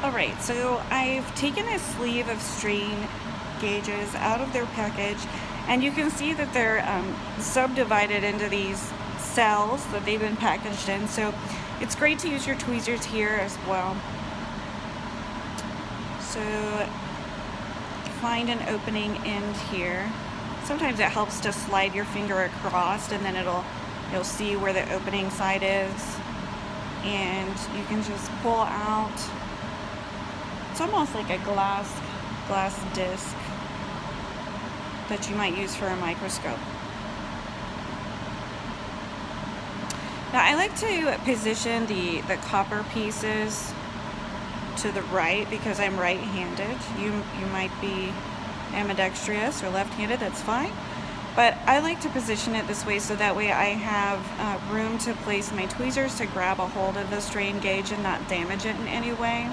Alright, so I've taken a sleeve of strain gauges out of their package, and you can see that they're subdivided into these cells that they've been packaged in, so it's great to use your tweezers here as well. So find an opening end here. Sometimes it helps to slide your finger across, and then you'll see where the opening side is, and you can just pull out. It's almost like a glass disc that you might use for a microscope. Now I like to position the copper pieces to the right because I'm right-handed. You might be ambidextrous or left-handed, that's fine. But I like to position it this way so that way I have room to place my tweezers to grab a hold of the strain gauge and not damage it in any way.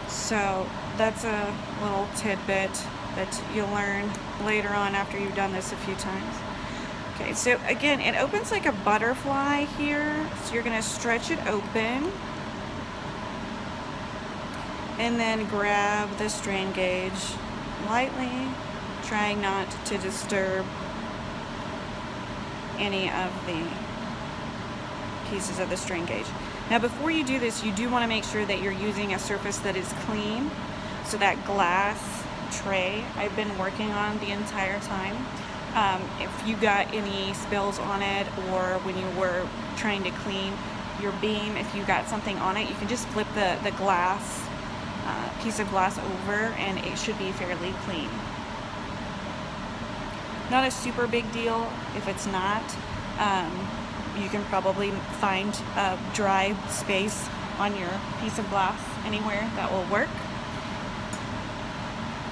So that's a little tidbit that you'll learn later on after you've done this a few times. Okay, so again, it opens like a butterfly here. So you're going to stretch it open and then grab the strain gauge lightly, trying not to disturb any of the pieces of the strain gauge. Now before you do this, you do want to make sure that you're using a surface that is clean. So that glass tray I've been working on the entire time, if you got any spills on it, or when you were trying to clean your beam, if you got something on it, you can just flip the glass piece of glass over and it should be fairly clean. Not a super big deal if it's not. You can probably find a dry space on your piece of glass anywhere that will work.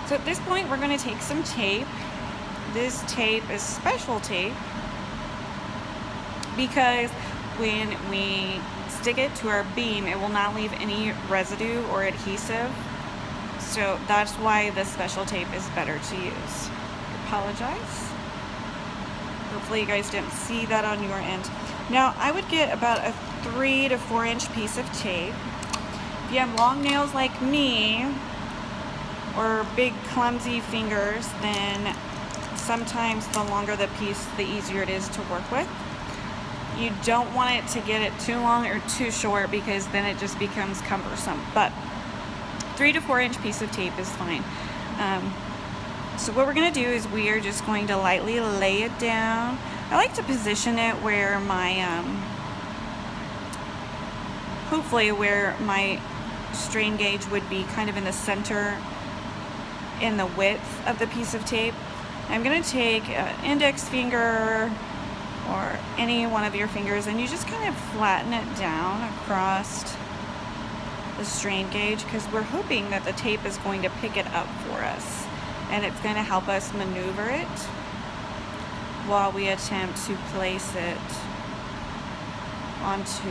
So at this point we're going to take some tape. This tape is special tape because when we stick it to our beam, it will not leave any residue or adhesive. So that's why this special tape is better to use. I apologize. Hopefully you guys didn't see that on your end. Now I would get about a 3 to 4 inch piece of tape. If you have long nails like me or big clumsy fingers, then sometimes the longer the piece, the easier it is to work with. You don't want it to get it too long or too short because then it just becomes cumbersome. But 3 to 4 inch piece of tape is fine. So what we're going to do is we are just going to lightly lay it down. I like to position it where my, hopefully where my strain gauge would be kind of in the center, in the width of the piece of tape. I'm going to take an index finger or any one of your fingers and you just kind of flatten it down across the strain gauge because we're hoping that the tape is going to pick it up for us. And it's going to help us maneuver it while we attempt to place it onto